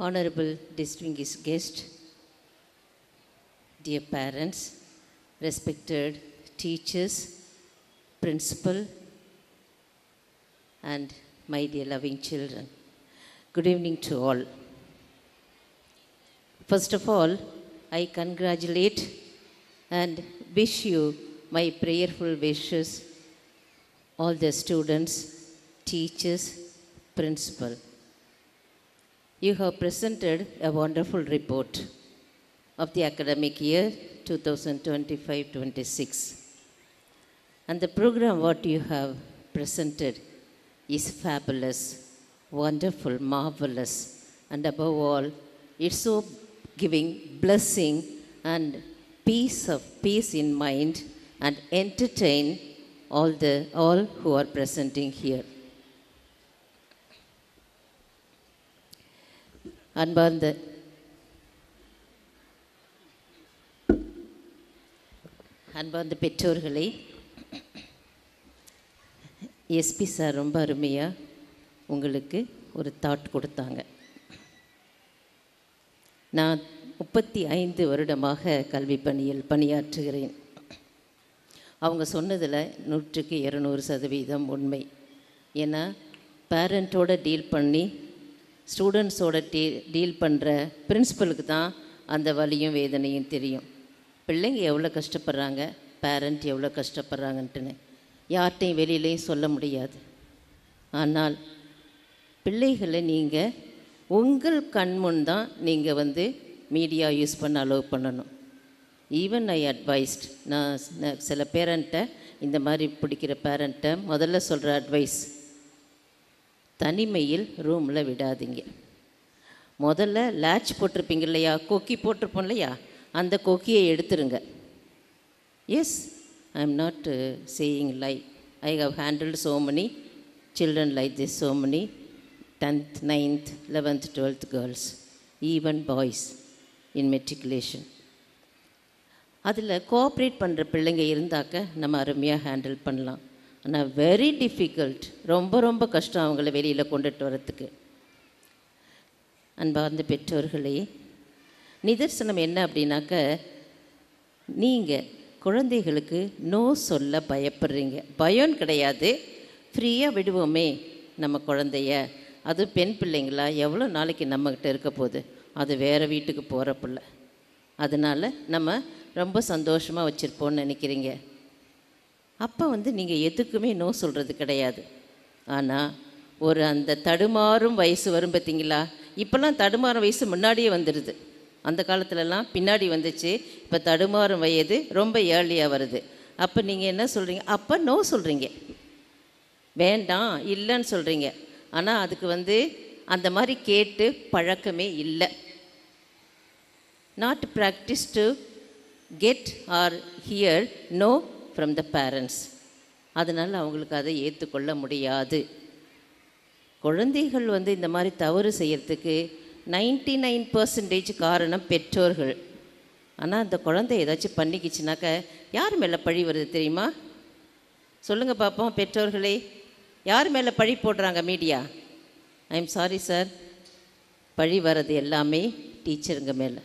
Honorable distinguished guest, dear parents, respected teachers, principal, and my dear loving children. Good evening to all. First of all, I congratulate and wish you my prayerful wishes, all the students, teachers, principal. You have presented a wonderful report of the academic year 2025-26. And the program what you have presented is fabulous, wonderful, marvelous, and above all, it's so giving blessing and peace in mind and entertain all who are presenting here. அன்பார்ந்த பெற்றோர்களை, SP sir ரொம்ப அருமையாக உங்களுக்கு ஒரு thought கொடுத்தாங்க. நான் 35 வருடமாக கல்வி பணியில் பணியாற்றுகிறேன். அவங்க சொன்னதில் 100% உண்மை. ஏன்னா பேரண்ட்டோட டீல் பண்ணி ஸ்டூடெண்ட்ஸோட டீல் பண்ணுற பிரின்சிபலுக்கு தான் அந்த வலியும் வேதனையும் தெரியும். பிள்ளைங்க எவ்வளோ கஷ்டப்படுறாங்க, பேரண்ட் எவ்வளோ கஷ்டப்படுறாங்கன்ட்டுன்னு யார்கிட்டையும் வெளியிலையும் சொல்ல முடியாது. ஆனால் பிள்ளைகளை நீங்கள் உங்கள் கண்முன் தான் நீங்கள் மீடியா யூஸ் பண்ண அலோவ் பண்ணணும். ஈவன் ஐ அட்வைஸ்ட், நான் சில பேரண்ட்டை, இந்த மாதிரி பிடிக்கிற பேரண்ட்டை முதல்ல சொல்கிற அட்வைஸ், தனிமையில் ரூமில் விடாதீங்க. முதல்ல லேட்ச் போட்டிருப்பீங்க இல்லையா, கொக்கி போட்டிருப்போம் இல்லையா, அந்த கொக்கியை எடுத்துருங்க. Yes, I am not saying lie. I have handled so many children like this, so many 10th, 9th, 11th, 12th girls, even boys in matriculation. அதில் கோஆப்ரேட் பண்ணுற பிள்ளைங்க இருந்தாக்க நம்ம அருமையாக ஹேண்டில் பண்ணலாம். ஆனால் வெரி டிஃபிகல்ட், ரொம்ப கஷ்டம் அவங்கள வெளியில் கொண்டுட்டு வரத்துக்கு. அன்பார்ந்த பெற்றோர்களே, நிதர்சனம் என்ன அப்படின்னாக்க, நீங்கள் குழந்தைகளுக்கு நோ சொல்ல பயப்படுறீங்க. பயம் கிடையாது, ஃப்ரீயாக விடுவோமே நம்ம குழந்தைய. அது பெண் பிள்ளைங்களா, எவ்வளோ நாளைக்கு நம்மக்கிட்ட இருக்க போகுது, அது வேறு வீட்டுக்கு போகிற பிள்ளை. அதனால் நம்ம ரொம்ப சந்தோஷமாக வச்சுருப்போன்னு நினைக்கிறீங்க. அப்போ நீங்கள் எதுக்குமே நோ சொல்கிறது கிடையாது. ஆனால் ஒரு அந்த தடுமாறும் வயசு வரும் பார்த்தீங்களா, இப்போல்லாம் தடுமாறும் வயசு முன்னாடியே வந்துடுது. அந்த காலத்துலலாம் பின்னாடி வந்துச்சு. இப்போ தடுமாறும் வயது ரொம்ப ஏர்லியாக வருது. அப்போ நீங்கள் என்ன சொல்கிறீங்க, அப்போ நோ சொல்கிறீங்க, வேண்டாம் இல்லைன்னு சொல்கிறீங்க. ஆனால் அதுக்கு அந்த மாதிரி கேட்டு பழக்கமே இல்லை. Not practice to get or hear no from the parents. அதனால் அவங்களுக்கு அதை ஏற்றுக்கொள்ள முடியாது. குழந்தைகள் இந்த மாதிரி தவறு செய்கிறதுக்கு 99% காரணம் பெற்றோர்கள். ஆனால் அந்த குழந்தை ஏதாச்சும் பண்ணிக்கிச்சுனாக்க யார் மேலே பழி வருது தெரியுமா? சொல்லுங்கள் பார்ப்போம் பெற்றோர்களே, யார் மேலே பழி போடுறாங்க media? I am sorry sir, பழி வர்றது எல்லாமே டீச்சருங்க மேலே.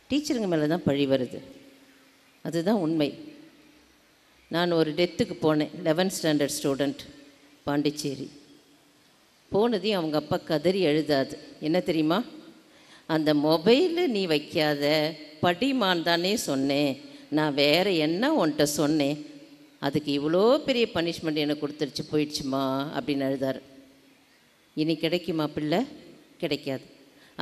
டீச்சருங்க மேலே தான் பழி வருது, அதுதான் உண்மை. நான் ஒரு டெத்துக்கு போனேன், 11th ஸ்டாண்டர்ட் ஸ்டூடெண்ட், பாண்டிச்சேரி. போனதையும் அவங்க அப்பா கதறி எழுதாது. என்ன தெரியுமா, அந்த மொபைலில் நீ வைக்காத, படிமான் தானே சொன்னேன், நான் வேறு என்ன உன்கிட்ட சொன்னேன், அதுக்கு இவ்வளோ பெரிய பனிஷ்மெண்ட் எனக்கு கொடுத்துருச்சு, போயிடுச்சுமா அப்படின்னு எழுதார். இனி கிடைக்குமா பிள்ளை? கிடைக்காது.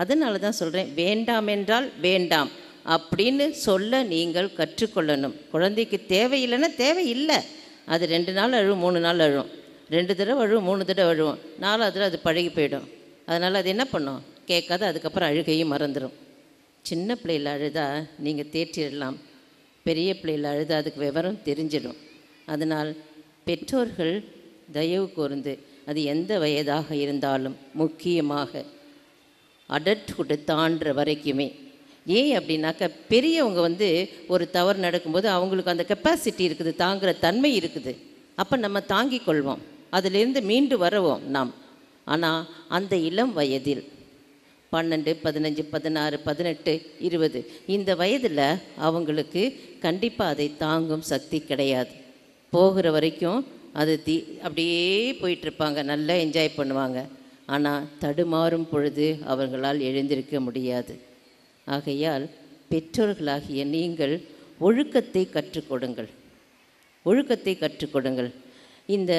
அதனால தான் சொல்கிறேன், வேண்டாம் என்றால் வேண்டாம் அப்படின்னு சொல்ல நீங்கள் கற்றுக்கொள்ளணும். குழந்தைக்கு தேவையில்லைன்னா தேவையில்லை. அது 2 நாள் அழுவும், 3 நாள் அழுவும், 2 தடவை அழுவும், 3 தடவை அழுவும், 4ஆவது அது பழகி போயிடும். அதனால் அது என்ன பண்ணும், கேட்காது. அதுக்கப்புறம் அழுகையும் மறந்துடும். சின்ன பிள்ளையில் அழுதா நீங்கள் தேற்றிடலாம், பெரிய பிள்ளையில் அழுதா அதுக்கு விவரம் தெரிஞ்சிடும். அதனால் பெற்றோர்கள் தயவு கூர்ந்து, அது எந்த வயதாக இருந்தாலும், முக்கியமாக அடல்ட்ஹுட் தாண்டுற வரைக்குமே. ஏன் அப்படின்னாக்கா, பெரியவங்க ஒரு தவறு நடக்கும்போது அவங்களுக்கு அந்த கெப்பாசிட்டி இருக்குது, தாங்குகிற தன்மை இருக்குது. அப்போ நம்ம தாங்கிக் கொள்வோம், அதிலிருந்து மீண்டு வரவோம் நாம். ஆனால் அந்த இளம் வயதில் 12, 15, 16, 18, 20 இந்த வயதில் அவங்களுக்கு கண்டிப்பாக அதை தாங்கும் சக்தி கிடையாது. போகிற வரைக்கும் அது அப்படியே போயிட்டுருப்பாங்க, நல்லா என்ஜாய் பண்ணுவாங்க. ஆனால் தடுமாறும் பொழுது அவர்களால் எழுந்திருக்க முடியாது. ஆகையால் பெற்றோர்களாகிய நீங்கள் ஒழுக்கத்தை கற்றுக்கொடுங்கள், ஒழுக்கத்தை கற்றுக்கொடுங்கள். இந்த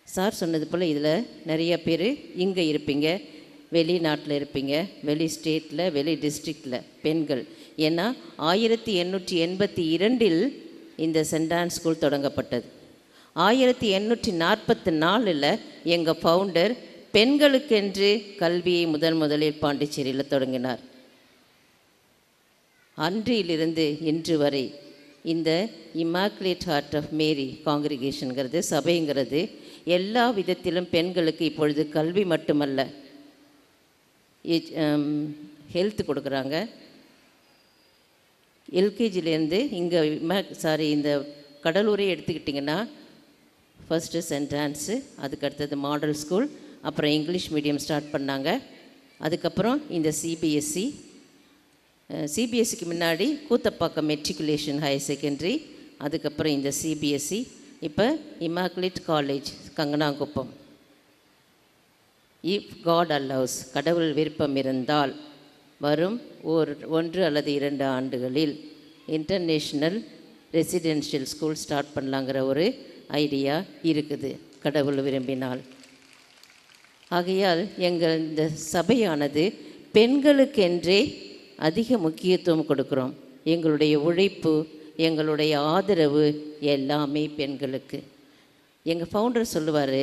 சார் சொன்னது போல் இதில் நிறைய பேர் இங்கே இருப்பீங்க, வெளிநாட்டில் இருப்பீங்க, வெளி ஸ்டேட்டில், வெளி டிஸ்ட்ரிக்டில் பெண்கள். ஏன்னா 1882 இந்த சென்ட் ஆன் ஸ்கூல் தொடங்கப்பட்டது. 1844 எங்கள் ஃபவுண்டர் பெண்களுக்கென்று கல்வியை முதலில் பாண்டிச்சேரியில் தொடங்கினார். அன்றிலிருந்து இன்று வரை இந்த இம்மாக்குலேட் ஹார்ட் ஆஃப் மேரி காங்கிரிகேஷனுங்கிறது, சபைங்கிறது எல்லா விதத்திலும் பெண்களுக்கு இப்பொழுது கல்வி மட்டுமல்ல, ஹெல்த் கொடுக்குறாங்க. எல்கேஜிலேருந்து இங்கே இந்த கடலூரே எடுத்துக்கிட்டிங்கன்னா ஃபஸ்ட்டு சென்ட் ஆன்ஸு, அதுக்கு அடுத்தது மாடல் ஸ்கூல், அப்புறம் இங்கிலீஷ் மீடியம் ஸ்டார்ட் பண்ணாங்க. அதுக்கப்புறம் இந்த சிபிஎஸ்சிக்கு முன்னாடி கூத்தப்பாக்கம் மெட்ரிகுலேஷன் ஹையர் செகண்டரி, அதுக்கப்புறம் இந்த சிபிஎஸ்சி, இப்போ Immaculate college Kanganankuppam. If God allows, கடவுள் விருப்பம் இருந்தால் வரும் 1 அல்லது 2 ஆண்டுகளில் இன்டர்நேஷ்னல் ரெசிடென்ஷியல் ஸ்கூல் ஸ்டார்ட் பண்ணலாங்கிற ஒரு ஐடியா இருக்குது, கடவுள் விரும்பினால். ஆகையால் எங்கள் இந்த சபையானது பெண்களுக்கென்றே அதிக முக்கியத்துவம் கொடுக்குறோம். எங்களுடைய உழைப்பு, எங்களுடைய ஆதரவு எல்லாமே பெண்களுக்கு. எங்கள் ஃபவுண்டர் சொல்லுவார்,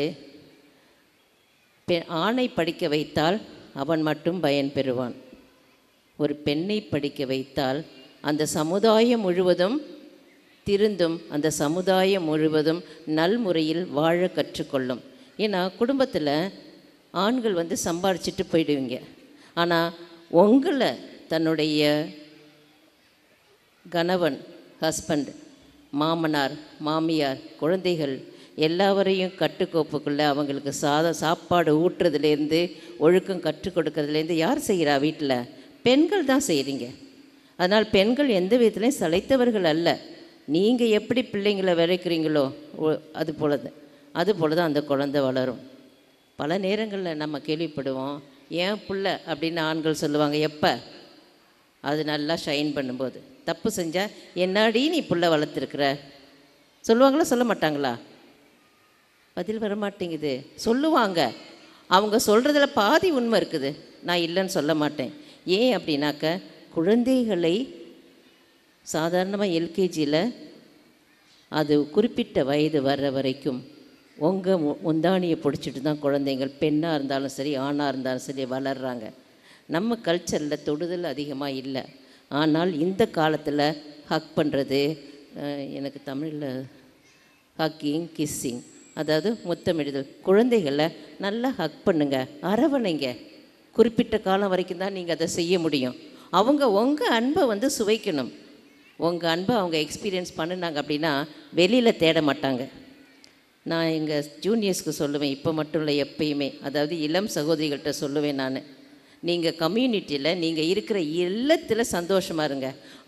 ஆணை படிக்க வைத்தால் அவன் மட்டும் பயன் பெறுவான், ஒரு பெண்ணை படிக்க வைத்தால் அந்த சமுதாயம் முழுவதும் திருந்தும், அந்த சமுதாயம் முழுவதும் நல்முறையில் வாழ கற்றுக்கொள்ளும். ஏன்னா குடும்பத்தில் ஆண்கள் சம்பாரிச்சிட்டு போயிடுவீங்க, ஆனால் உங்களை தன்னுடைய கணவன், ஹஸ்பண்ட், மாமனார், மாமியார், குழந்தைகள் எல்லாவரையும் கட்டுக்கோப்புக்குள்ளே அவங்களுக்கு சாப்பாடு ஊட்டுறதுலேருந்து ஒழுக்கம் கற்றுக் கொடுக்கறதுலேருந்து யார் செய்கிறா? வீட்டில் பெண்கள் தான் செய்கிறீங்க. அதனால் பெண்கள் எந்த விதத்துலையும் சளைத்தவர்கள் அல்ல. நீங்கள் எப்படி பிள்ளைங்களை விளைக்கிறீங்களோ அது போல தான் அந்த குழந்தை வளரும். பல நேரங்களில் நம்ம கேள்விப்படுவோம், ஏன் பிள்ளை அப்படின்னு ஆண்கள் சொல்லுவாங்க. எப்போ? அது நல்லா ஷைன் பண்ணும்போது. தப்பு செஞ்சால் என்னாடி நீ பிள்ளை வளர்த்துருக்குற சொல்லுவாங்களா, சொல்ல மாட்டாங்களா? பதில் வரமாட்டேங்குது. சொல்லுவாங்க. அவங்க சொல்கிறதுல பாதி உண்மை இருக்குது, நான் இல்லைன்னு சொல்ல மாட்டேன். ஏன் அப்படின்னாக்க, குழந்தைகளை சாதாரணமாக எல்கேஜியில் அது குறிப்பிட்ட வயது வர்ற வரைக்கும் உங்கள் முந்தானியை பிடிச்சிட்டு தான் குழந்தைங்கள், பெண்ணாக இருந்தாலும் சரி ஆணாக இருந்தாலும் சரி வளர்கிறாங்க. நம்ம கல்ச்சரில் தொடுதல் அதிகமாக இல்லை. ஆனால் இந்த காலத்தில் ஹக் பண்ணுறது, எனக்கு தமிழில் ஹக்கிங், கிஸ்ஸிங், அதாவது முத்தமிடுதல். குழந்தைகளை நல்லா ஹக் பண்ணுங்க, அரவணைங்க. குறிப்பிட்ட காலம் வரைக்கும் தான் நீங்கள் அதை செய்ய முடியும். அவங்க உங்கள் அன்பை சுவைக்கணும். உங்கள் அன்பை அவங்க எக்ஸ்பீரியன்ஸ் பண்ணினாங்க அப்படின்னா வெளியில் தேட மாட்டாங்க. நான் எங்கள் ஜூனியர்ஸ்க்கு சொல்லுவேன், இப்போ மட்டும் இல்லை எப்பயுமே, அதாவது இளம் சகோதரிகள்கிட்ட சொல்லுவேன் நான், நீங்கள் கம்யூனிட்டியில் நீங்கள் இருக்கிற இல்லத்தில் சந்தோஷமாக இருங்க,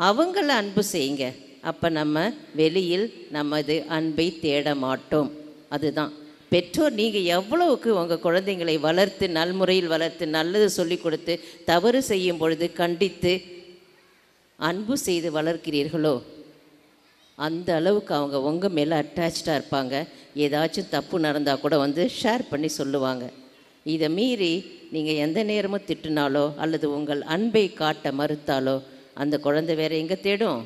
அவங்கள அன்பு செய்யுங்க. அப்போ நம்ம வெளியில் நமது அன்பை தேட மாட்டோம். அதுதான் பெற்றோர். நீங்கள் எவ்வளவுக்கு உங்கள் குழந்தைங்களை வளர்த்து, நல்முறையில் வளர்த்து, நல்லது சொல்லி கொடுத்து, தவறு செய்யும் பொழுது கண்டித்து அன்பு செய்து வளர்க்கிறீர்களோ அந்த அளவுக்கு அவங்க உங்கள் மேலே அட்டாச்சாக இருப்பாங்க. ஏதாச்சும் தப்பு நடந்தால் கூட ஷேர் பண்ணி சொல்லுவாங்க. இதை மீறி நீங்கள் எந்த நேரமும் திட்டினாலோ அல்லது உங்கள் அன்பை காட்ட மறுத்தாலோ அந்த குழந்தை வேறு எங்கே தேடும்?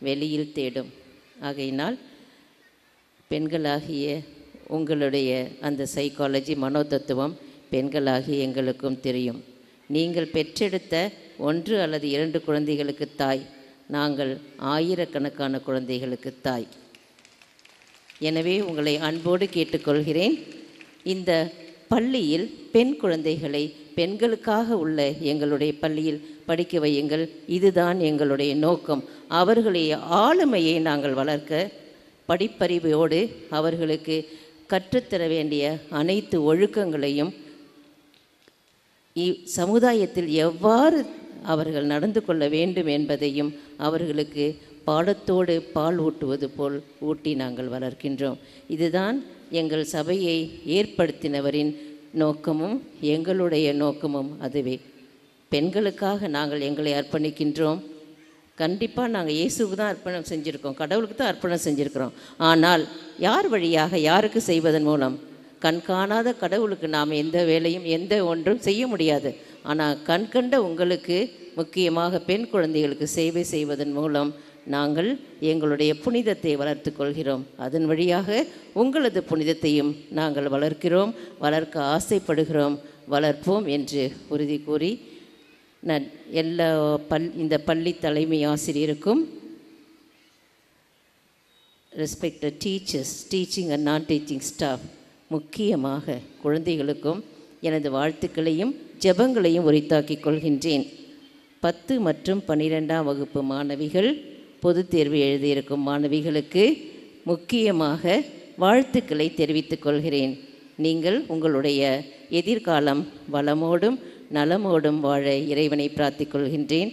வெளியில் தேடும். ஆகையினால் பெண்களாகிய உங்களுடைய அந்த சைக்காலஜி, மனோதத்துவம் பெண்களாகிய எங்களுக்கும் தெரியும். நீங்கள் பெற்றெடுத்த 1 அல்லது 2 குழந்தைகளுக்கு தாய், நாங்கள் ஆயிரக்கணக்கான குழந்தைகளுக்கு தாய். எனவே உங்களை அன்போடு கேட்டுக்கொள்கிறேன், இந்த பள்ளியில் பெண் குழந்தைகளை பெண்களுக்காக உள்ள எங்களுடைய பள்ளியில் படிக்க வையுங்கள். இதுதான் எங்களுடைய நோக்கம். அவர்களுடைய ஆளுமையை நாங்கள் வளர்க்க, படிப்பறிவோடு அவர்களுக்கு கற்றுத்தர வேண்டிய அனைத்து ஒழுக்கங்களையும் சமுதாயத்தில் எவ்வாறு அவர்கள் நடந்து கொள்ள வேண்டும் என்பதையும் அவர்களுக்கு பாடத்தோடு பால் ஊட்டுவது போல் ஊட்டி நாங்கள் வளர்க்கின்றோம். இதுதான் எங்கள் சபையை ஏற்படுத்தினவரின் நோக்கமும் எங்களுடைய நோக்கமும் அதுவே. பெண்களுக்காக நாங்கள் எங்களை அர்ப்பணிக்கின்றோம். கண்டிப்பாக நாங்கள் இயேசுக்கு தான் அர்ப்பணம் செஞ்சுருக்கோம், கடவுளுக்கு தான் அர்ப்பணம் செஞ்சுருக்கிறோம். ஆனால் யார் வழியாக, யாருக்கு செய்வதன் மூலம்? கண்காணாத கடவுளுக்கு நாம் எந்த வேலையும் எந்த ஒன்றும் செய்ய முடியாது. ஆனால் கண்கண்ட உங்களுக்கு, முக்கியமாக பெண் குழந்தைகளுக்கு சேவை செய்வதன் மூலம் நாங்கள் எங்களுடைய புனிதத்தை வளர்த்து கொள்கிறோம். அதன் வழியாக உங்களது புனிதத்தையும் நாங்கள் வளர்க்கிறோம், வளர்க்க ஆசைப்படுகிறோம், வளர்ப்போம் என்று உறுதி கூறி நான் எல்லா இந்த பள்ளி தலைமை ஆசிரியருக்கும், ரெஸ்பெக்டட் டீச்சர்ஸ், டீச்சிங் அண்ட் நான் டீச்சிங் ஸ்டாஃப், முக்கியமாக குழந்தைகளுக்கும் எனது வாழ்த்துக்களையும் ஜெபங்களையும் உரித்தாக்கிக் கொள்கின்றேன். 10 மற்றும் 12ஆம் வகுப்பு மாணவிகள், பொதுத் தேர்வு எழுதியிருக்கும் மாணவிகளுக்கு முக்கியமாக வாழ்த்துக்களை தெரிவித்துக் கொள்கிறேன். நீங்கள் உங்களுடைய எதிர்காலம் வளமோடும் நலமோடும் வாழ இறைவனை பிரார்த்திக் கொள்கின்றேன்.